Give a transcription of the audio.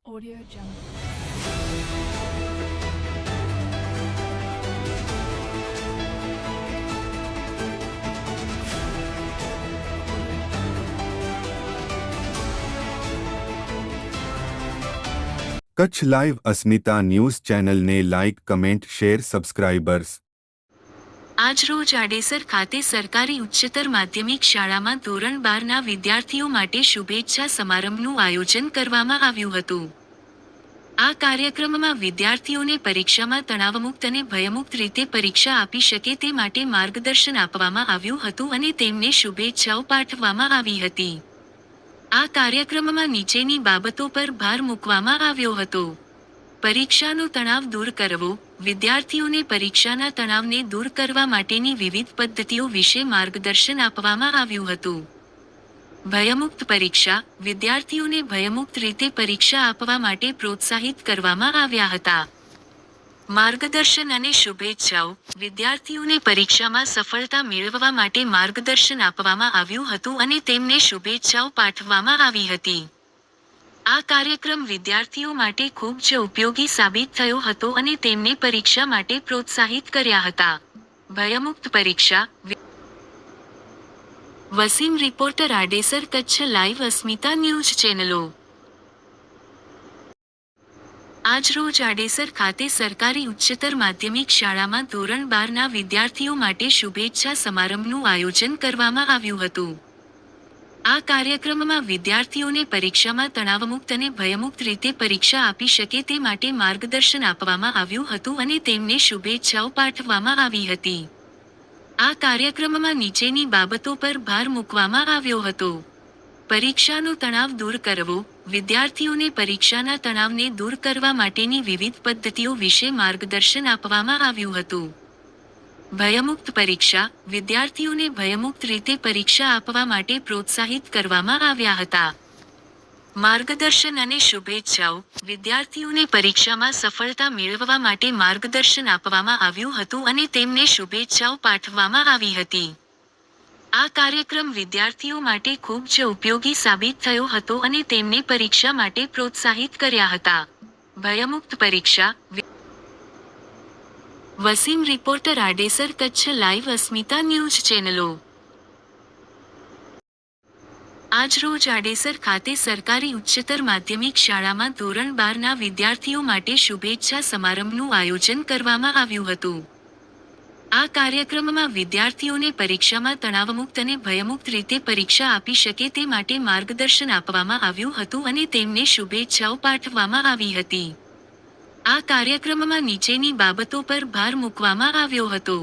Audio Jungle. Kutch live અસ્મિતા news ચેનલને like, comment, share, subscribers. આજરોજ આડેસર ખાતે સરકારી ઉચ્ચતર માધ્યમિક શાળામાં ધોરણ 12ના વિદ્યાર્થીઓ માટે શુભેચ્છા સમારંભનું આયોજન કરવામાં આવ્યું હતું. આ કાર્યક્રમમાં વિદ્યાર્થીઓને પરીક્ષામાં તણાવમુક્ત અને ભયમુક્ત રીતે પરીક્ષા આપી શકે તે માટે માર્ગદર્શન આપવામાં આવ્યું હતું અને તેમને શુભેચ્છાઓ પાઠવવામાં આવી હતી. આ કાર્યક્રમમાં નીચેની બાબતો પર ભાર મૂકવામાં આવ્યો હતો. પરીક્ષાનો તણાવ દૂર કરવો. વિદ્યાર્થીઓને પરીક્ષાના તણાવને દૂર કરવા માટેની વિવિધ પદ્ધતિઓ વિશે માર્ગદર્શન આપવામાં આવ્યું હતું. ભયમુક્ત પરીક્ષા. વિદ્યાર્થીઓને ભયમુક્ત રીતે પરીક્ષા આપવા માટે પ્રોત્સાહિત કરવામાં આવ્યા હતા. માર્ગદર્શન અને શુભેચ્છાઓ. વિદ્યાર્થીઓને પરીક્ષામાં સફળતા મેળવવા માટે માર્ગદર્શન આપવામાં આવ્યું હતું અને તેમને શુભેચ્છાઓ પાઠવવામાં આવી હતી. આ કાર્યક્રમ વિદ્યાર્થીઓ માટે ખૂબ જ ઉપયોગી સાબિત થયો હતો અને તેમને પરીક્ષા માટે પ્રોત્સાહિત કર્યા હતા. ભયમુક્ત પરીક્ષા. વસીમ રિપોર્ટર, આડેસર, કચ્છ લાઈવ અસ્મિતા ન્યૂઝ ચેનલો. આજરોજ આડેસર ખાતે સરકારી ઉચ્ચતર માધ્યમિક શાળામાં ધોરણ 12ના વિદ્યાર્થીઓ માટે શુભેચ્છા સમારંભનું આયોજન કરવામાં આવ્યું હતું. આ કાર્યક્રમમાં વિદ્યાર્થીઓને પરીક્ષામાં તણાવમુક્ત અને ભયમુક્ત રીતે પરીક્ષા આપી શકે તે માટે માર્ગદર્શન આપવામાં આવ્યું હતું અને તેમને શુભેચ્છાઓ પાઠવવામાં આવી હતી. આ કાર્યક્રમમાં નીચેની બાબતો પર ભાર મૂકવામાં આવ્યો હતો. પરીક્ષાનો તણાવ દૂર કરવો. વિદ્યાર્થીઓને પરીક્ષાના તણાવને દૂર કરવા માટેની વિવિધ પદ્ધતિઓ વિશે માર્ગદર્શન આપવામાં આવ્યું હતું. ભયમુક્ત પરીક્ષા. વિદ્યાર્થીઓને ભયમુક્ત રીતે પરીક્ષા આપવા માટે પ્રોત્સાહિત કરવામાં આવ્યા હતા. માર્ગદર્શન અને શુભેચ્છાઓ. વિદ્યાર્થીઓને પરીક્ષામાં સફળતા મેળવવા માટે માર્ગદર્શન આપવામાં આવ્યું હતું અને તેમને શુભેચ્છાઓ પાઠવવામાં આવી હતી. આ કાર્યક્રમ વિદ્યાર્થીઓ માટે ખૂબ જ ઉપયોગી સાબિત થયો હતો અને તેમને પરીક્ષા માટે પ્રોત્સાહિત કર્યા હતા. ભયમુક્ત પરીક્ષા. વસીમ રિપોર્ટર, આડેસર, કચ્છ લાઈવ અસ્મિતા ન્યૂઝ ચેનલો. આજરોજ આડેસર ખાતે સરકારી ઉચ્ચતર માધ્યમિક શાળામાં ધોરણ 12ના વિદ્યાર્થીઓ માટે શુભેચ્છા સમારંભનું આયોજન કરવામાં આવ્યું હતું. આ કાર્યક્રમમાં વિદ્યાર્થીઓને પરીક્ષામાં તણાવમુક્ત અને ભયમુક્ત રીતે પરીક્ષા આપી શકે તે માટે માર્ગદર્શન આપવામાં આવ્યું હતું અને તેમને શુભેચ્છાઓ પાઠવવામાં આવી હતી. આ કાર્યક્રમમાં નીચેની બાબતો પર ભાર મૂકવામાં આવ્યો હતો.